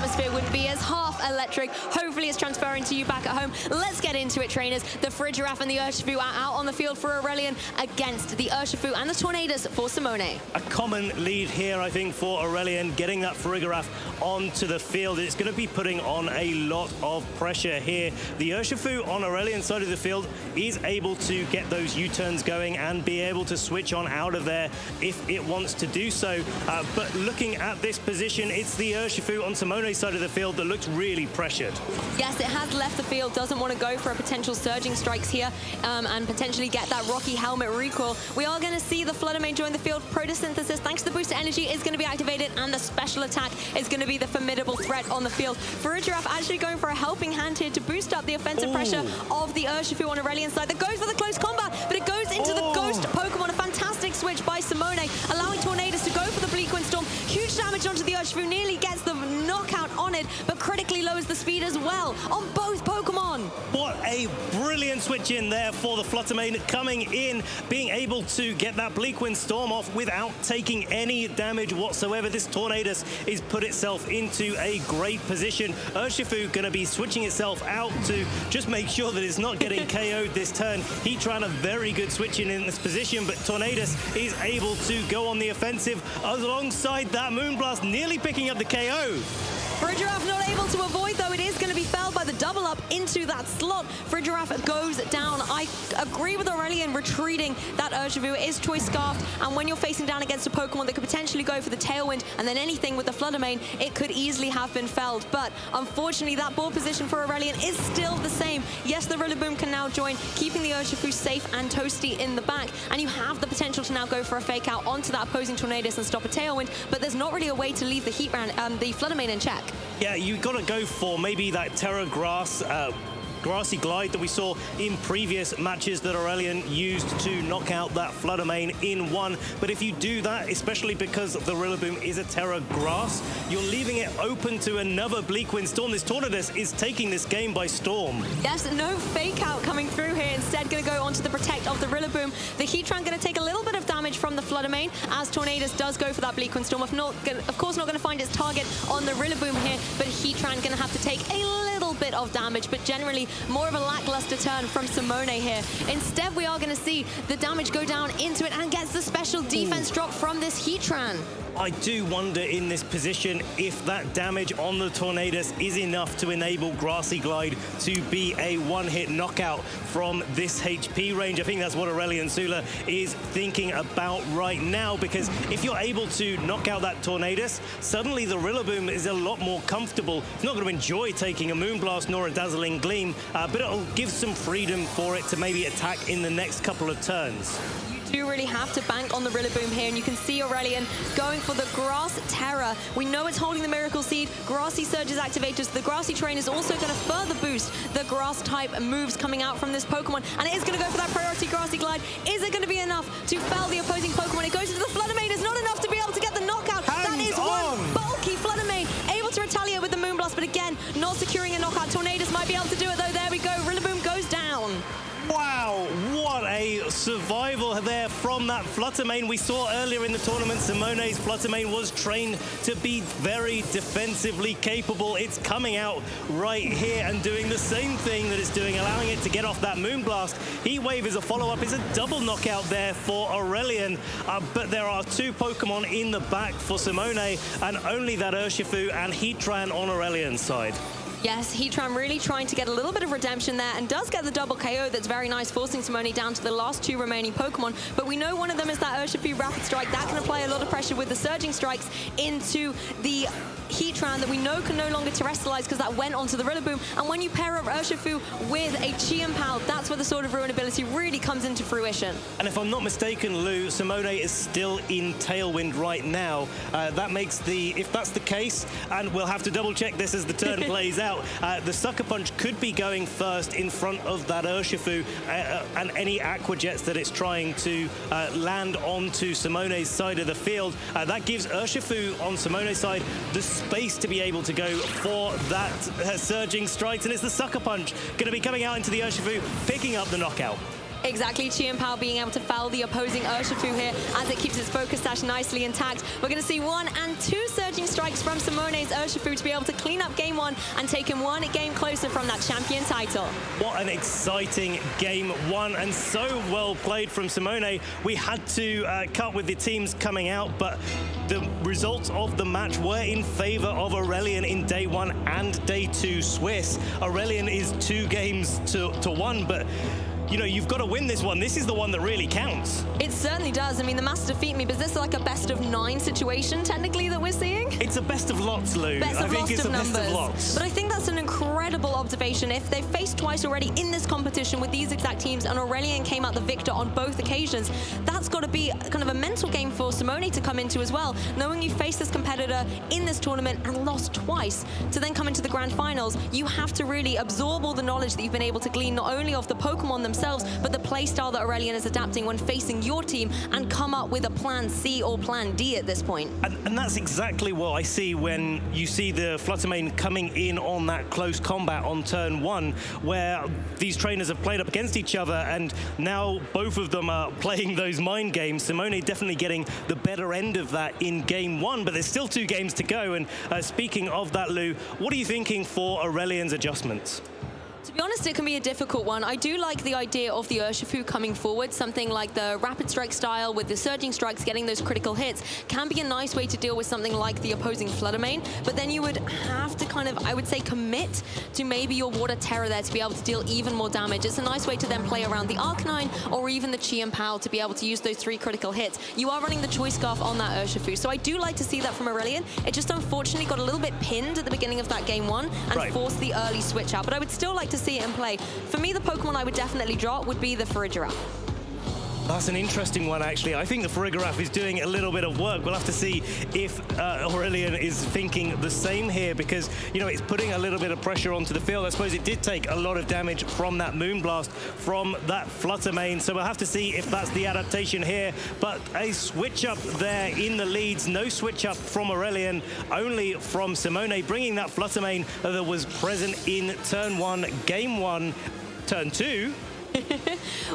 atmosphere would be as half electric. Hopefully it's transferring to you back at home. Let's get into it, trainers. The Frigiraffe and the Urshifu are out on the field for Aurélien against the Urshifu and the Tornadus for Simone. A common lead here, I think, for Aurélien, getting that Frigiraffe onto the field. It's going to be putting on a lot of pressure here. The Urshifu on Aurélien's side of the field is able to get those U-turns going and be able to switch on out of there if it wants to do so. But looking at this position, it's the Urshifu on Simone's side of the field that looks really pressured. Yes, it has left the field, doesn't want to go for a potential surging strikes here and potentially get that Rocky Helmet recoil. We are going to see the Fluttermane join the field. Photosynthesis, thanks to the booster energy, is going to be activated, and the special attack is going to be the formidable threat on the field. Frigiraffe actually going for a helping hand here to boost up the offensive pressure of the Urshifu on Aurelien's side. That goes for the close combat, but it goes into the Ghost Pokemon. A fantastic switch by Simone, allowing Tornadus to go for the Bleak Wind Storm. Huge damage onto the Urshifu, nearly gets the knockout on it, but critically lowers the speed as well on both Pokemon. What a brilliant switch in there for the Fluttermane, coming in, being able to get that Bleak Wind Storm off without taking any damage whatsoever. This Tornadus is put itself into a great position. Urshifu going to be switching itself out to just make sure that it's not getting KO'd this turn. Heatran, a very good switching in this position, but Tornadus is able to go on the offensive alongside that Moonblast, nearly picking up the KO. Frigiraffe not able to avoid, though. It is going to be felled by the double up into that slot. Frigiraffe goes down. I agree with Aurélien retreating that Urshifu. It is Choice Scarfed, and when you're facing down against a Pokemon that could potentially go for the Tailwind and then anything with the Fluttermane, it could easily have been felled. But unfortunately, that board position for Aurélien is still the same. Yes, the Rillaboom can now join, keeping the Urshifu safe and toasty in the back, and you have the potential to now go for a fake out onto that opposing Tornadus and stop a Tailwind, but there's not really a way to leave the the Fluttermane in check. Yeah, you've got to go for maybe that Terra Grass, Grassy Glide that we saw in previous matches that Aurélien used to knock out that Fluttermane in one. But if you do that, especially because the Rillaboom is a Terra Grass, you're leaving it open to another Bleak Wind Storm. This Tornadus is taking this game by storm. Yes, no fake out coming through here. Instead, going to go onto the Protect of the Rillaboom. The Heatran going to take a little bit of damage from the Fluttermane as Tornadus does go for that Bleak Wind Storm. Of course, not going to find its target on the Rillaboom here, but Heatran going to have to take a little bit of damage, but generally more of a lackluster turn from Simone here. Instead, we are going to see the damage go down into it and gets the special defense drop from this Heatran. I do wonder in this position if that damage on the Tornadus is enough to enable Grassy Glide to be a one-hit knockout from this HP range. I think that's what AURÉLIEN SOULA is thinking about right now, because if you're able to knock out that Tornadus, suddenly the Rillaboom is a lot more comfortable. It's not going to enjoy taking a Moonblast nor a Dazzling Gleam, but it'll give some freedom for it to maybe attack in the next couple of turns. Do really have to bank on the Rillaboom here, and you can see Aurélien going for the Grass Terra. We know it's holding the Miracle Seed. Grassy Surge is activated, so the Grassy Terrain is also going to further boost the Grass type moves coming out from this Pokemon, and it is going to go for that Priority Grassy Glide. Is it going to be enough to fell the opposing Pokemon? It goes into the Fluttermane. It's not enough to be able to get the knockout. That is one bulky Fluttermane able to retaliate with the Moonblast, but again, not securing a knockout. Tornadus might be able to do it, though. There we go. Rillaboom goes down. Wow, what a survival there from that Fluttermane. We saw earlier in the tournament, Simone's Fluttermane was trained to be very defensively capable. It's coming out right here and doing the same thing that it's doing, allowing it to get off that Moonblast. Heat Wave is a follow-up, is a double knockout there for Aurélien, but there are two Pokemon in the back for Simone, and only that Urshifu and Heatran on Aurélien's side. Yes, Heatran really trying to get a little bit of redemption there and does get the double KO that's very nice, forcing Simone down to the last two remaining Pokemon. But we know one of them is that Urshifu Rapid Strike. That can apply a lot of pressure with the Surging Strikes into the Heatran that we know can no longer terrestrialize because that went onto the Rillaboom. And when you pair up Urshifu with a Chi-Impale, that's where the Sword of Ruin ability really comes into fruition. And if I'm not mistaken, Lou, Simone is still in Tailwind right now. That makes if that's the case, and we'll have to double check this as the turn plays out, the Sucker Punch could be going first in front of that Urshifu and any Aqua Jets that it's trying to land onto Simone's side of the field. That gives Urshifu on Simone's side the space to be able to go for that Surging Strikes, and it's the Sucker Punch going to be coming out into the Urshifu, picking up the knockout. Exactly, Chien-Pao being able to foul the opposing Urshifu here as it keeps its focus dash nicely intact. We're going to see 1 and 2 surging strikes from Simone's Urshifu to be able to clean up game 1 and take him 1 game closer from that champion title. What an exciting game 1, and so well played from Simone. We had to cut with the teams coming out, but the results of the match were in favor of Aurélien in day 1 and day 2 Swiss. Aurélien is 2 games to 1, but you know, you've got to win this one. This is the one that really counts. It certainly does. I mean, the master defeat me, but is this like a best of 9 situation, technically, that we're seeing? It's a best of lots, Lou. Best of lots of numbers. Best of lots. But I think that's an incredible observation. If they've faced twice already in this competition with these exact teams, and Aurélien came out the victor on both occasions, that's got to be kind of a mental game for Simone to come into as well. Knowing you faced this competitor in this tournament and lost twice, to then come into the grand finals, you have to really absorb all the knowledge that you've been able to glean, not only of the Pokemon themselves, but the play style that Aurélien is adapting when facing your team, and come up with a plan C or plan D at this point. And that's exactly what I see when you see the Fluttermane coming in on that close combat on turn 1, where these trainers have played up against each other, and now both of them are playing those mind games. Simone definitely getting the better end of that in game 1, but there's still 2 games to go. And speaking of that, Lou, what are you thinking for Aurélien's adjustments? To be honest, it can be a difficult one. I do like the idea of the Urshifu coming forward. Something like the rapid strike style with the surging strikes, getting those critical hits, can be a nice way to deal with something like the opposing Fluttermane. But then you would have to kind of, I would say, commit to maybe your Water Terror there to be able to deal even more damage. It's a nice way to then play around the Arcanine or even the Chien-Pao to be able to use those 3 critical hits. You are running the Choice Scarf on that Urshifu, so I do like to see that from Aurélien. It just unfortunately got a little bit pinned at the beginning of that game 1 and forced the early switch out. But I would still like to see it in play. For me, the Pokemon I would definitely drop would be the Farigiraf. That's an interesting one, actually. I think the Farigiraf is doing a little bit of work. We'll have to see if Aurélien is thinking the same here, because, you know, it's putting a little bit of pressure onto the field. I suppose it did take a lot of damage from that Moonblast, from that Fluttermane, so we'll have to see if that's the adaptation here. But a switch up there in the leads. No switch up from Aurélien, only from Simone, bringing that Fluttermane that was present in turn 1, game 1, turn 2.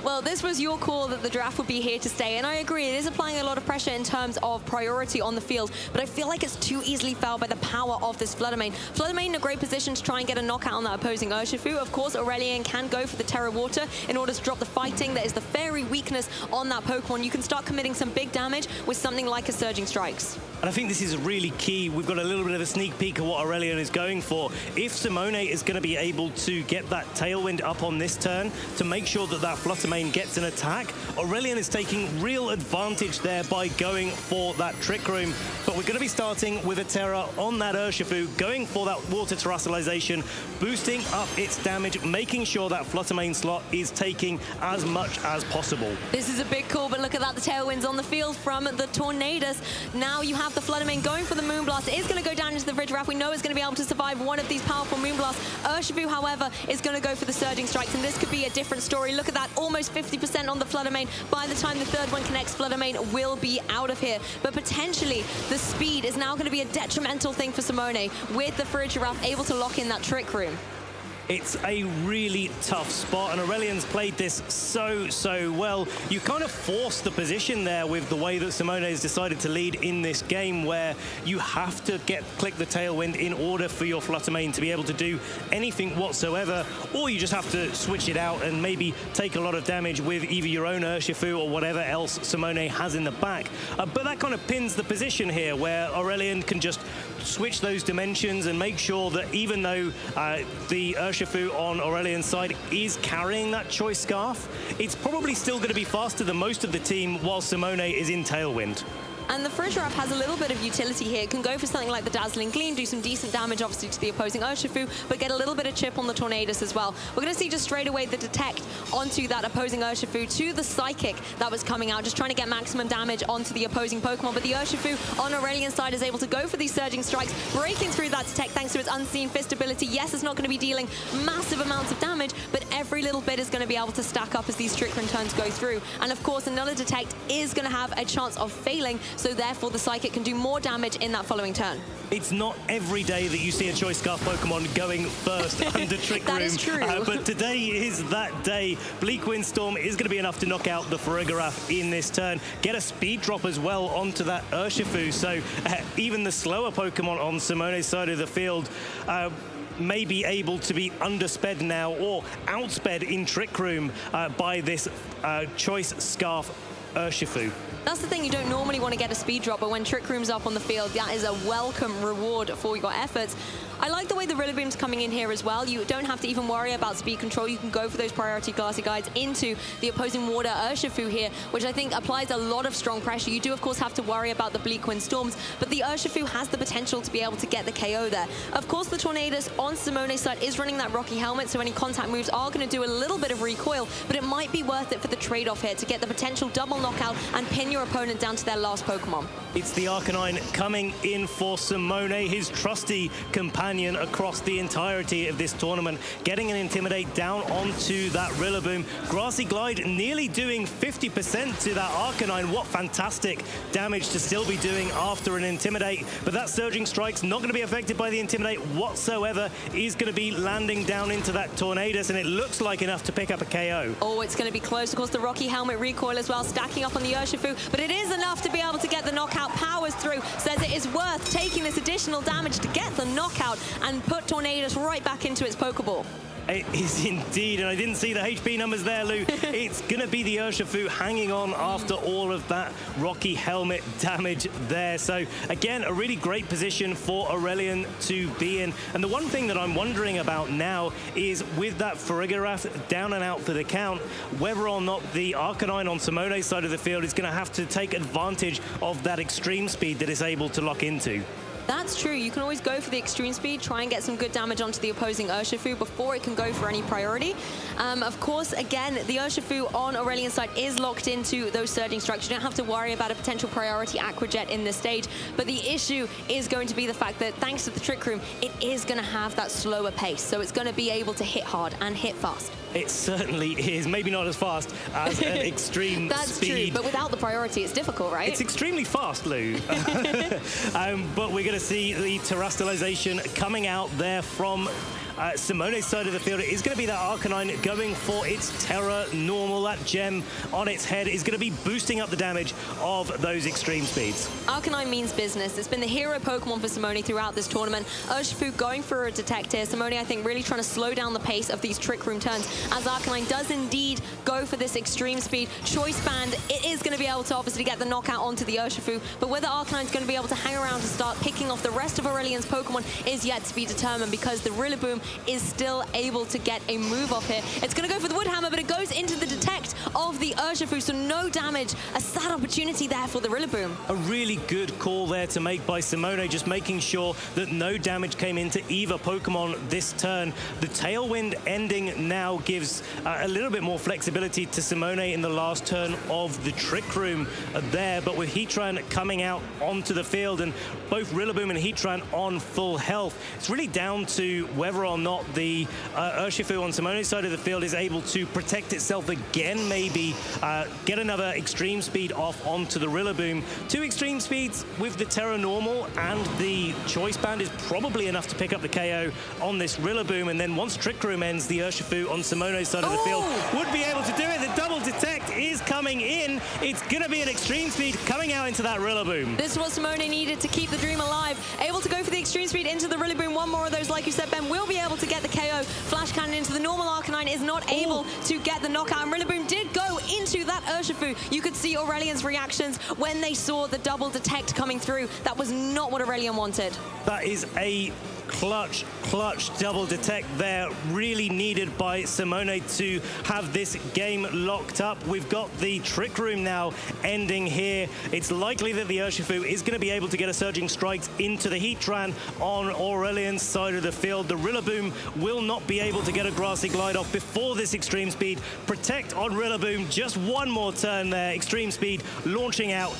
Well, this was your call that the draft would be here to stay, and I agree. It is applying a lot of pressure in terms of priority on the field, but I feel like it's too easily fouled by the power of this Fluttermane. Fluttermane in a great position to try and get a knockout on that opposing Urshifu. Of course, Aurélien can go for the Terra Water in order to drop the fighting. That is the fairy weakness on that Pokemon. You can start committing some big damage with something like a Surging Strikes. And I think this is really key. We've got a little bit of a sneak peek of what Aurélien is going for. If Simone is going to be able to get that Tailwind up on this turn to make sure that that Fluttermane gets an attack, Aurélien is taking real advantage there by going for that Trick Room. But we're going to be starting with a Terra on that Urshifu, going for that Water Terrestrialization, boosting up its damage, making sure that Fluttermane slot is taking as much as possible. This is a big call, but look at that, the Tailwinds on the field from the Tornadus. Now you have the Fluttermane going for the Moonblast. It is going to go down into the Farigiraf. We know it's going to be able to survive one of these powerful Moonblasts. Urshifu, however, is going to go for the Surging Strikes, and this could be a different story. Look at that, almost 50% on the Fluttermane. By the time the 3rd one connects, Fluttermane will be out of here. But potentially, the speed is now going to be a detrimental thing for Simone, with the Farigiraf able to lock in that Trick Room. It's a really tough spot, and Aurelien's played this so well. You kind of force the position there with the way that Simone has decided to lead in this game, where you have to click the Tailwind in order for your Fluttermane to be able to do anything whatsoever, or you just have to switch it out and maybe take a lot of damage with either your own Urshifu or whatever else Simone has in the back. But that kind of pins the position here, where Aurélien can just switch those dimensions and make sure that even though the Urshifu on Aurelien's side is carrying that Choice Scarf, it's probably still going to be faster than most of the team while Simone is in Tailwind. And the Farigiraf has a little bit of utility here. It can go for something like the Dazzling Gleam, do some decent damage, obviously, to the opposing Urshifu, but get a little bit of chip on the Tornadus as well. We're going to see just straight away the Detect onto that opposing Urshifu, to the Psychic that was coming out, just trying to get maximum damage onto the opposing Pokemon. But the Urshifu on Aurelien's side is able to go for these Surging Strikes, breaking through that Detect thanks to its Unseen Fist ability. Yes, it's not going to be dealing massive amounts of damage, but every little bit is going to be able to stack up as these Trick Room turns go through. And of course, another Detect is going to have a chance of failing so therefore the Psychic can do more damage in that following turn. It's not every day that you see a Choice Scarf Pokemon going first under Trick Room. That is true. But today is that day. Bleak Windstorm is going to be enough to knock out the Farigiraf in this turn. Get a speed drop as well onto that Urshifu. So even the slower Pokemon on Simone's side of the field may be able to be undersped now or outsped in Trick Room by this Choice Scarf Urshifu. That's the thing, you don't normally want to get a speed drop, but when Trick Room's up on the field, that is a welcome reward for your efforts. I like the way the Rillaboom's coming in here as well. You don't have to even worry about speed control. You can go for those priority Glassy Glides into the opposing water Urshifu here, which I think applies a lot of strong pressure. You do, of course, have to worry about the Bleak Wind Storms, but the Urshifu has the potential to be able to get the KO there. Of course, the Tornadus on Simone's side is running that Rocky Helmet, so any contact moves are going to do a little bit of recoil, but it might be worth it for the trade-off here to get the potential double knockout and pin your opponent down to their last Pokemon. It's the Arcanine coming in for Simone, his trusty companion across the entirety of this tournament, getting an Intimidate down onto that Rillaboom. Grassy Glide nearly doing 50% to that Arcanine. What fantastic damage to still be doing after an Intimidate. But that Surging Strike's not going to be affected by the Intimidate whatsoever. Is going to be landing down into that Tornadus, and it looks like enough to pick up a KO. Oh, it's going to be close. Of course, the Rocky Helmet recoil as well, stacking up on the Urshifu, but it is enough to be able to get the knockout. Powers through, says it is worth taking this additional damage to get the knockout and put Tornadus right back into its Pokeball. It is indeed, and I didn't see the HP numbers there, Lou. It's going to be the Urshifu hanging on after all of that Rocky Helmet damage there. So, again, a really great position for Aurélien to be in. And the one thing that I'm wondering about now is with that Farigiraf down and out for the count, whether or not the Arcanine on Simone's side of the field is going to have to take advantage of that extreme speed that it's able to lock into. That's true. You can always go for the extreme speed, try and get some good damage onto the opposing Urshifu before it can go for any priority. Of course, again, the Urshifu on Aurelien's side is locked into those Surging Strikes. You don't have to worry about a potential priority Aqua Jet in this stage, but the issue is going to be the fact that thanks to the Trick Room, it is going to have that slower pace, so it's going to be able to hit hard and hit fast. It certainly is. Maybe not as fast as an extreme That's speed. True, but without the priority, it's difficult, right? It's extremely fast, Lou. But we're going to see the terrestrialization coming out there from Simone's side of the field. It is going to be that Arcanine going for its Terra Normal. That gem on its head is going to be boosting up the damage of those extreme speeds. Arcanine means business. It's been the hero Pokemon for Simone throughout this tournament. Urshifu going for a Detect here. Simone, I think, really trying to slow down the pace of these Trick Room turns as Arcanine does indeed go for this extreme speed. Choice Band, it is going to be able to obviously get the knockout onto the Urshifu, but whether Arcanine's going to be able to hang around to start picking off the rest of Aurelien's Pokemon is yet to be determined because the Rillaboom is still able to get a move off here. It's going to go for the Wood Hammer, but it goes into the Detect of the Urshifu, so no damage. A sad opportunity there for the Rillaboom. A really good call there to make by Simone, just making sure that no damage came into either Pokemon this turn. The Tailwind ending now gives a little bit more flexibility to Simone in the last turn of the Trick Room there, but with Heatran coming out onto the field and both Rillaboom and Heatran on full health, it's really down to whether or not the Urshifu on Simone's side of the field is able to protect itself again, maybe get another extreme speed off onto the Rillaboom. 2 extreme speeds with the Terra Normal and the Choice Band is probably enough to pick up the KO on this Rillaboom, and then once Trick Room ends, the Urshifu on Simone's side of the field would be able to do it. The double Detect is coming in. It's going to be an extreme speed coming out into that Rillaboom. This is what Simone needed to keep the dream alive. Able to go for the extreme speed into the Rillaboom. One more of those, like you said, Ben, will be able to get the KO. Flash Cannon into the normal Arcanine is not able to get the knockout, and Rillaboom did go into that Urshifu. You could see Aurelien's reactions when they saw the double Detect coming through. That was not what Aurélien wanted. That is a clutch double Detect there, really needed by Simone to have this game locked up. We've got the Trick Room now ending here. It's likely that the Urshifu is going to be able to get a Surging Strikes into the Heatran on Aurelien's side of the field. The Rillaboom will not be able to get a Grassy Glide off before this extreme speed. Protect on Rillaboom, just one more turn there. Extreme speed launching out.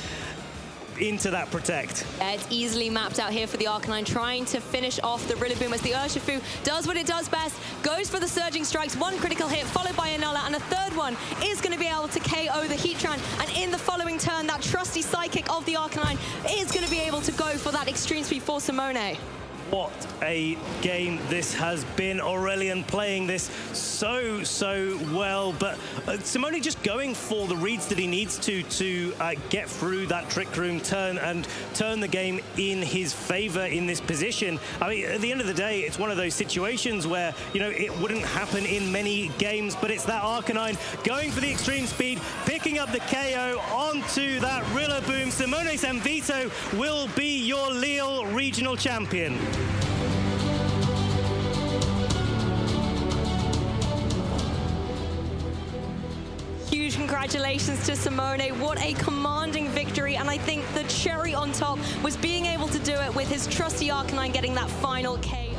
into that protect. Yeah, it's easily mapped out here for the Arcanine, trying to finish off the Rillaboom as the Urshifu does what it does best, goes for the Surging Strikes, one critical hit followed by another, and a third one is going to be able to KO the Heatran, and in the following turn, that trusty Psychic of the Arcanine is going to be able to go for that Extreme Speed for Simone. What a game this has been. Aurélien playing this so well, but Simone just going for the reads that he needs to get through that Trick Room turn and turn the game in his favor in this position. I mean, at the end of the day, it's one of those situations where, you know, it wouldn't happen in many games, but it's that Arcanine going for the Extreme Speed, picking up the KO onto that Rillaboom. Simone Sanvito will be your Lille regional champion. Huge congratulations to Simone. What a commanding victory, and I think the cherry on top was being able to do it with his trusty Arcanine getting that final K.